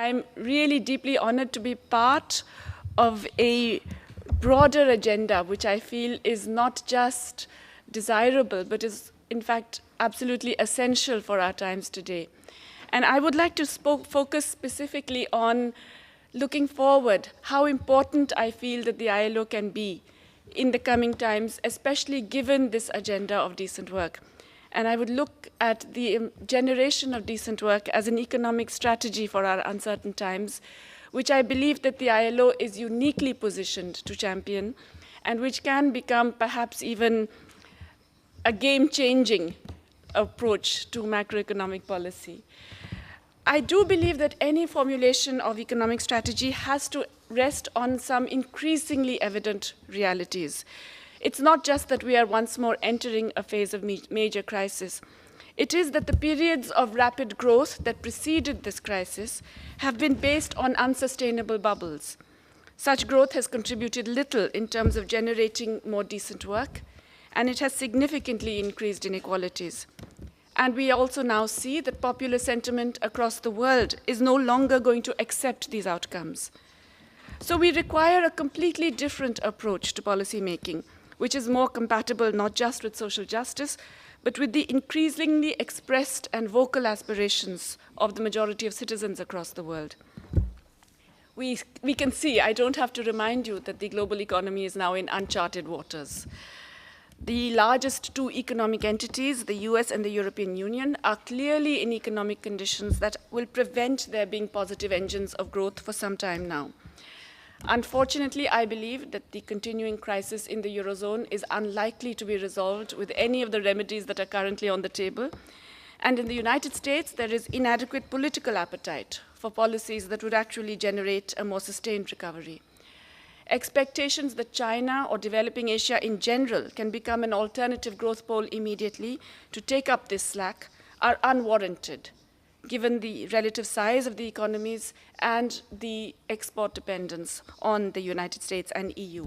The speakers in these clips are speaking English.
I'm really deeply honored to be part of a broader agenda, which I feel is not just desirable, but is in fact absolutely essential for our times today. And I would like to focus specifically on looking forward, how important I feel that the ILO can be in the coming times, especially given this agenda of decent work. And I would look at the generation of decent work as an economic strategy for our uncertain times, which I believe that the ILO is uniquely positioned to champion, and which can become perhaps even a game-changing approach to macroeconomic policy. I do believe that any formulation of economic strategy has to rest on some increasingly evident realities. It's not just that we are once more entering a phase of major crisis. It is that the periods of rapid growth that preceded this crisis have been based on unsustainable bubbles. Such growth has contributed little in terms of generating more decent work, and it has significantly increased inequalities. And we also now see that popular sentiment across the world is no longer going to accept these outcomes. So we require a completely different approach to policymaking, which is more compatible not just with social justice, but with the increasingly expressed and vocal aspirations of the majority of citizens across the world. We can see, I don't have to remind you, that the global economy is now in uncharted waters. The largest two economic entities, the US and the European Union, are clearly in economic conditions that will prevent there being positive engines of growth for some time now. Unfortunately, I believe that the continuing crisis in the Eurozone is unlikely to be resolved with any of the remedies that are currently on the table. And in the United States, there is inadequate political appetite for policies that would actually generate a more sustained recovery. Expectations that China or developing Asia in general can become an alternative growth pole immediately to take up this slack are unwarranted, given the relative size of the economies and the export dependence on the United States and EU.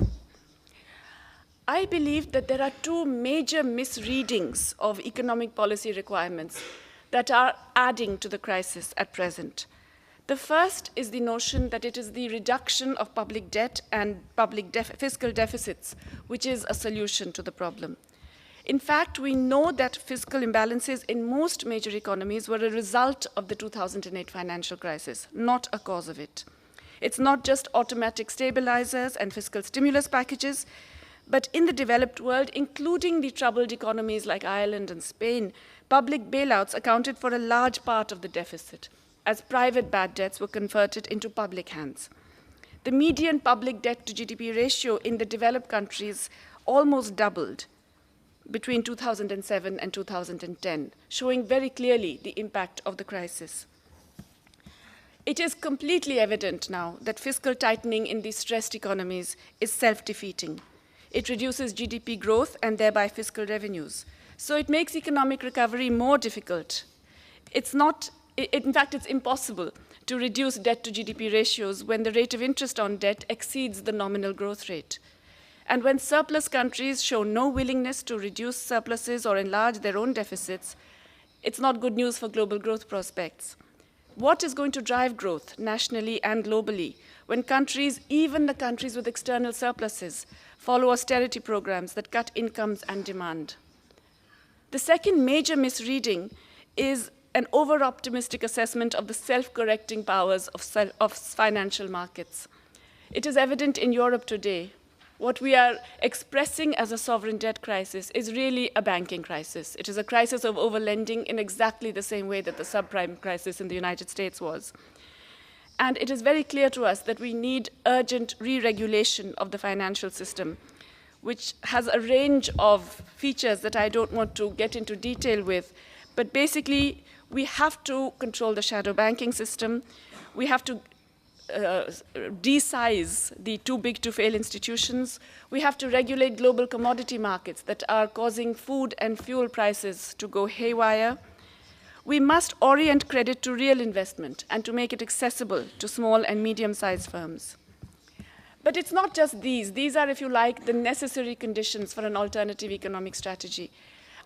I believe that there are two major misreadings of economic policy requirements that are adding to the crisis at present. The first is the notion that it is the reduction of public debt and fiscal deficits which is a solution to the problem. In fact, we know that fiscal imbalances in most major economies were a result of the 2008 financial crisis, not a cause of it. It's not just automatic stabilizers and fiscal stimulus packages, but in the developed world, including the troubled economies like Ireland and Spain, public bailouts accounted for a large part of the deficit, as private bad debts were converted into public hands. The median public debt to GDP ratio in the developed countries almost doubled between 2007 and 2010, showing very clearly the impact of the crisis. It is completely evident now that fiscal tightening in these stressed economies is self-defeating. It reduces GDP growth and thereby fiscal revenues. So it makes economic recovery more difficult. In fact, it's impossible to reduce debt to GDP ratios when the rate of interest on debt exceeds the nominal growth rate. And when surplus countries show no willingness to reduce surpluses or enlarge their own deficits, it's not good news for global growth prospects. What is going to drive growth nationally and globally when countries, even the countries with external surpluses, follow austerity programs that cut incomes and demand? The second major misreading is an over-optimistic assessment of the self-correcting powers of financial markets. It is evident in Europe today. What we are expressing as a sovereign debt crisis is really a banking crisis. It is a crisis of overlending in exactly the same way that the subprime crisis in the United States was. And it is very clear to us that we need urgent re-regulation of the financial system, which has a range of features that I don't want to get into detail with. But basically, we have to control the shadow banking system. We have to de-size the too-big-to-fail institutions. We have to regulate global commodity markets that are causing food and fuel prices to go haywire. We must orient credit to real investment and to make it accessible to small and medium-sized firms. But it's not just these. These are, if you like, the necessary conditions for an alternative economic strategy.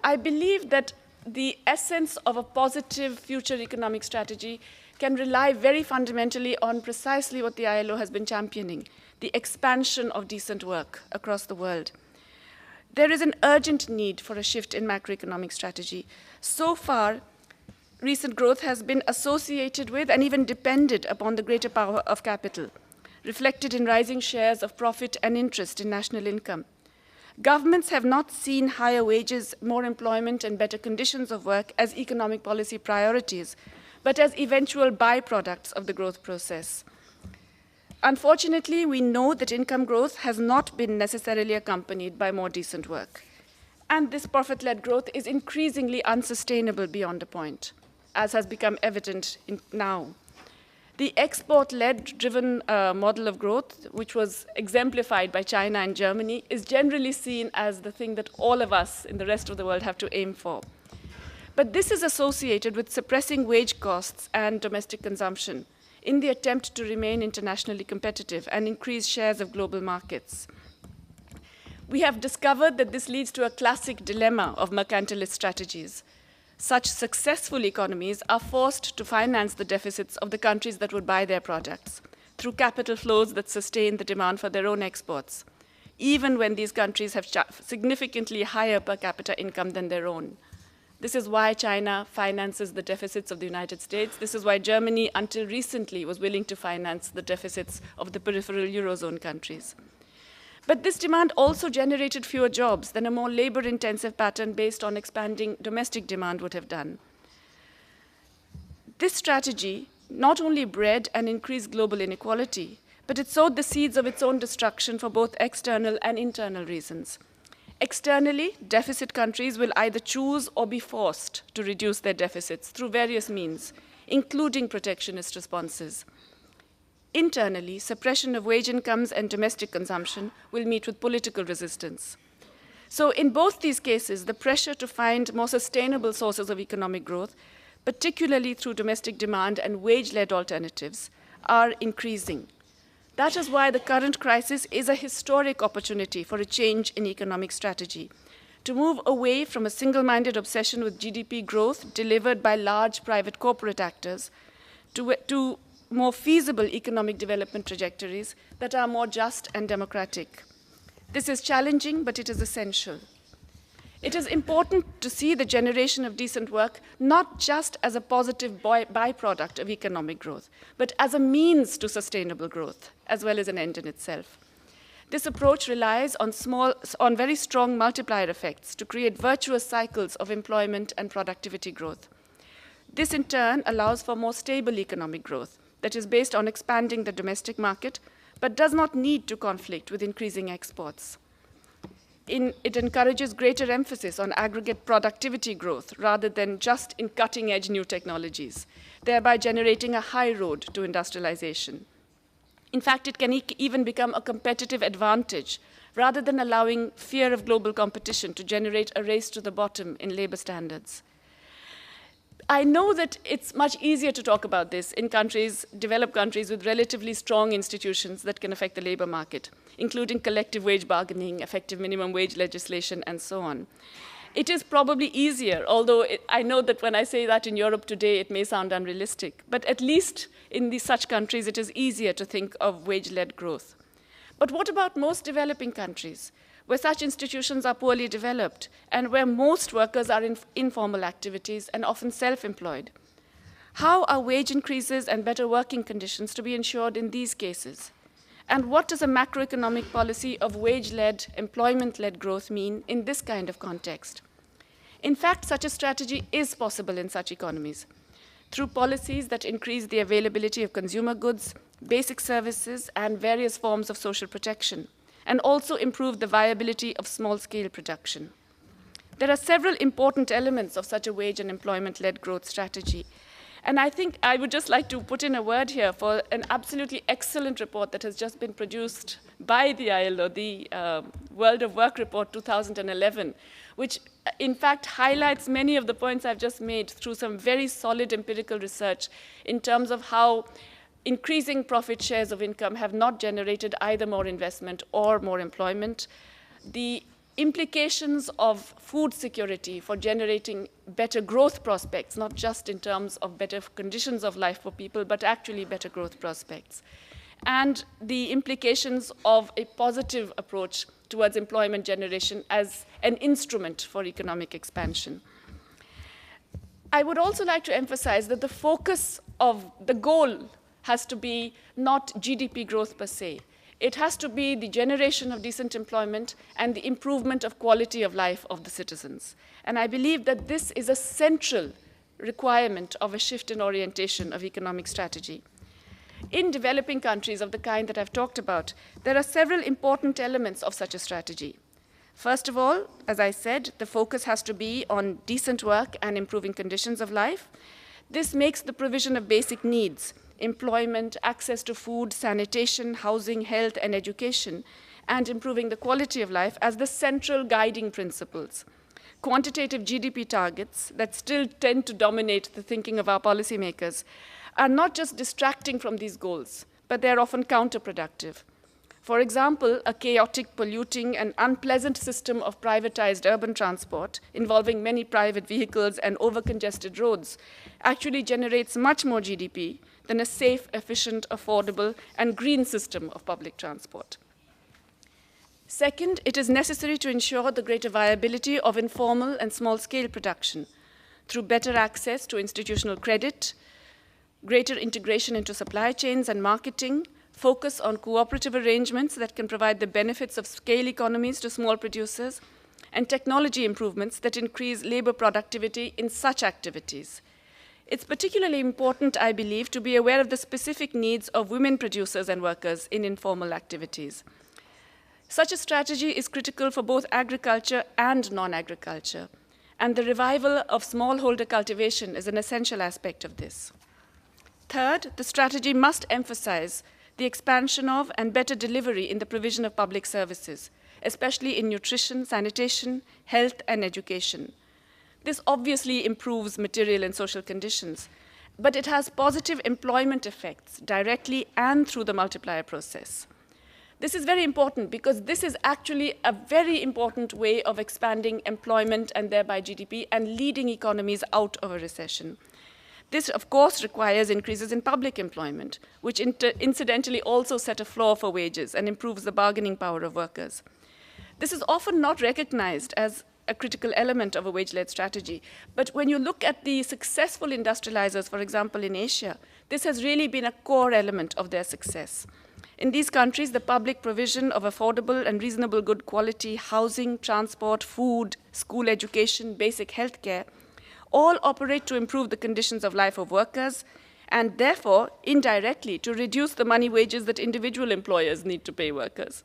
I believe that the essence of a positive future economic strategy can rely very fundamentally on precisely what the ILO has been championing, the expansion of decent work across the world. There is an urgent need for a shift in macroeconomic strategy. So far, recent growth has been associated with and even depended upon the greater power of capital, reflected in rising shares of profit and interest in national income. Governments have not seen higher wages, more employment, and better conditions of work as economic policy priorities, but as eventual byproducts of the growth process. Unfortunately, we know that income growth has not been necessarily accompanied by more decent work. And this profit-led growth is increasingly unsustainable beyond a point, as has become evident now. The export-led driven model of growth, which was exemplified by China and Germany, is generally seen as the thing that all of us in the rest of the world have to aim for. But this is associated with suppressing wage costs and domestic consumption in the attempt to remain internationally competitive and increase shares of global markets. We have discovered that this leads to a classic dilemma of mercantilist strategies. Such successful economies are forced to finance the deficits of the countries that would buy their products through capital flows that sustain the demand for their own exports, even when these countries have significantly higher per capita income than their own. This is why China finances the deficits of the United States. This is why Germany, until recently, was willing to finance the deficits of the peripheral Eurozone countries. But this demand also generated fewer jobs than a more labor-intensive pattern based on expanding domestic demand would have done. This strategy not only bred and increased global inequality, but it sowed the seeds of its own destruction for both external and internal reasons. Externally, deficit countries will either choose or be forced to reduce their deficits through various means, including protectionist responses. Internally, suppression of wage incomes and domestic consumption will meet with political resistance. So in both these cases, the pressure to find more sustainable sources of economic growth, particularly through domestic demand and wage-led alternatives, are increasing. That is why the current crisis is a historic opportunity for a change in economic strategy, to move away from a single-minded obsession with GDP growth delivered by large private corporate actors to more feasible economic development trajectories that are more just and democratic. This is challenging, but it is essential. It is important to see the generation of decent work not just as a positive byproduct of economic growth, but as a means to sustainable growth, as well as an end in itself. This approach relies on very strong multiplier effects to create virtuous cycles of employment and productivity growth. This, in turn, allows for more stable economic growth that is based on expanding the domestic market, but does not need to conflict with increasing exports. It encourages greater emphasis on aggregate productivity growth rather than just in cutting-edge new technologies, thereby generating a high road to industrialization. In fact, it can even become a competitive advantage rather than allowing fear of global competition to generate a race to the bottom in labor standards. I know that it's much easier to talk about this in developed countries with relatively strong institutions that can affect the labor market, including collective wage bargaining, effective minimum wage legislation, and so on. It is probably easier, although I know that when I say that in Europe today, it may sound unrealistic. But at least in such countries, it is easier to think of wage-led growth. But what about most developing countries, where such institutions are poorly developed and where most workers are in informal activities and often self-employed? How are wage increases and better working conditions to be ensured in these cases? And what does a macroeconomic policy of wage-led, employment-led growth mean in this kind of context? In fact, such a strategy is possible in such economies through policies that increase the availability of consumer goods, basic services, and various forms of social protection, and also improve the viability of small-scale production. There are several important elements of such a wage and employment-led growth strategy. And I think I would just like to put in a word here for an absolutely excellent report that has just been produced by the ILO, the World of Work Report 2011, which in fact highlights many of the points I've just made through some very solid empirical research in terms of how increasing profit shares of income have not generated either more investment or more employment. The implications of food security for generating better growth prospects, not just in terms of better conditions of life for people, but actually better growth prospects, and the implications of a positive approach towards employment generation as an instrument for economic expansion. I would also like to emphasize that the focus of the goal has to be not GDP growth per se. It has to be the generation of decent employment and the improvement of quality of life of the citizens. And I believe that this is a central requirement of a shift in orientation of economic strategy. In developing countries of the kind that I've talked about, there are several important elements of such a strategy. First of all, as I said, the focus has to be on decent work and improving conditions of life. This makes the provision of basic needs, employment, access to food, sanitation, housing, health, and education, and improving the quality of life as the central guiding principles. Quantitative GDP targets that still tend to dominate the thinking of our policymakers are not just distracting from these goals, but they're often counterproductive. For example, a chaotic, polluting, and unpleasant system of privatized urban transport involving many private vehicles and over-congested roads actually generates much more GDP than a safe, efficient, affordable, and green system of public transport. Second, it is necessary to ensure the greater viability of informal and small-scale production through better access to institutional credit, greater integration into supply chains and marketing, focus on cooperative arrangements that can provide the benefits of scale economies to small producers, and technology improvements that increase labor productivity in such activities. It's particularly important, I believe, to be aware of the specific needs of women producers and workers in informal activities. Such a strategy is critical for both agriculture and non-agriculture, and the revival of smallholder cultivation is an essential aspect of this. Third, the strategy must emphasize the expansion of and better delivery in the provision of public services, especially in nutrition, sanitation, health, and education. This obviously improves material and social conditions, but it has positive employment effects directly and through the multiplier process. This is very important because this is actually a very important way of expanding employment and thereby GDP and leading economies out of a recession. This, of course, requires increases in public employment, which incidentally also set a floor for wages and improves the bargaining power of workers. This is often not recognized as a critical element of a wage-led strategy. But when you look at the successful industrializers, for example, in Asia, this has really been a core element of their success. In these countries, the public provision of affordable and reasonable good quality housing, transport, food, school education, basic health care, all operate to improve the conditions of life of workers and therefore, indirectly, to reduce the money wages that individual employers need to pay workers.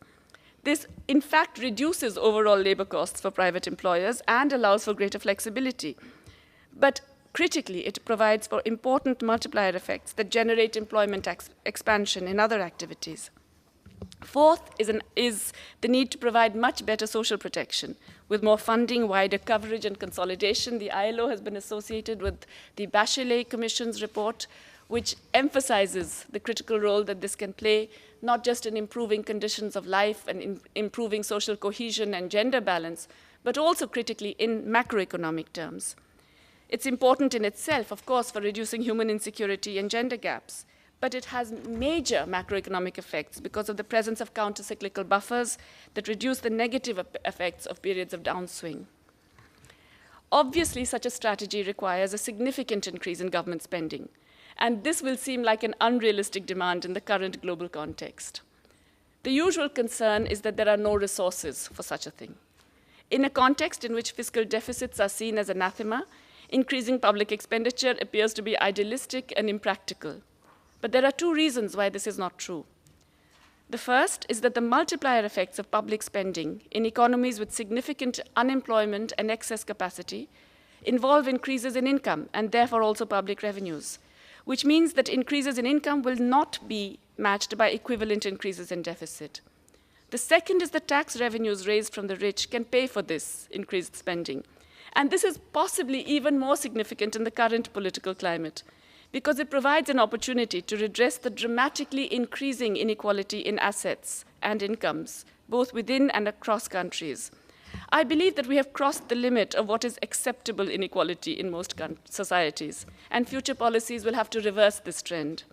This, in fact, reduces overall labor costs for private employers and allows for greater flexibility. But critically, it provides for important multiplier effects that generate employment expansion in other activities. Fourth is the need to provide much better social protection. With more funding, wider coverage, and consolidation, the ILO has been associated with the Bachelet Commission's report, which emphasizes the critical role that this can play, not just in improving conditions of life and in improving social cohesion and gender balance, but also critically in macroeconomic terms. It's important in itself, of course, for reducing human insecurity and gender gaps, but it has major macroeconomic effects because of the presence of countercyclical buffers that reduce the negative effects of periods of downswing. Obviously, such a strategy requires a significant increase in government spending, and this will seem like an unrealistic demand in the current global context. The usual concern is that there are no resources for such a thing. In a context in which fiscal deficits are seen as anathema, increasing public expenditure appears to be idealistic and impractical. But there are two reasons why this is not true. The first is that the multiplier effects of public spending in economies with significant unemployment and excess capacity involve increases in income and therefore also public revenues, which means that increases in income will not be matched by equivalent increases in deficit. The second is that tax revenues raised from the rich can pay for this increased spending. And this is possibly even more significant in the current political climate, because it provides an opportunity to redress the dramatically increasing inequality in assets and incomes, both within and across countries. I believe that we have crossed the limit of what is acceptable inequality in most societies, and future policies will have to reverse this trend.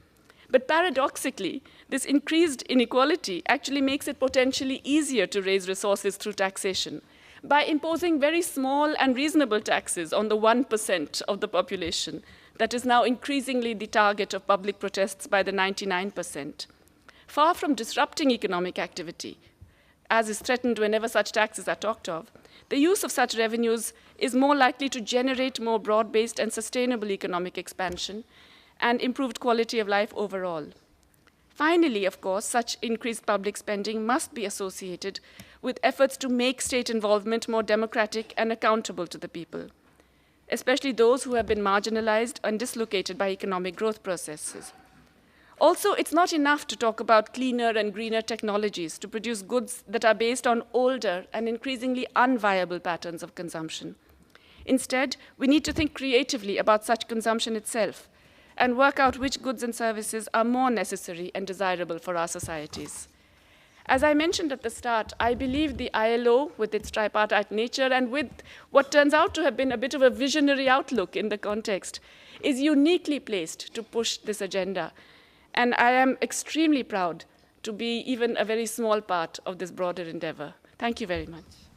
But paradoxically, this increased inequality actually makes it potentially easier to raise resources through taxation by imposing very small and reasonable taxes on the 1% of the population that is now increasingly the target of public protests by the 99%. Far from disrupting economic activity, as is threatened whenever such taxes are talked of, the use of such revenues is more likely to generate more broad-based and sustainable economic expansion and improved quality of life overall. Finally, of course, such increased public spending must be associated with efforts to make state involvement more democratic and accountable to the people, especially those who have been marginalized and dislocated by economic growth processes. Also, it's not enough to talk about cleaner and greener technologies to produce goods that are based on older and increasingly unviable patterns of consumption. Instead, we need to think creatively about such consumption itself and work out which goods and services are more necessary and desirable for our societies. As I mentioned at the start, I believe the ILO, with its tripartite nature and with what turns out to have been a bit of a visionary outlook in the context, is uniquely placed to push this agenda. And I am extremely proud to be even a very small part of this broader endeavor. Thank you very much.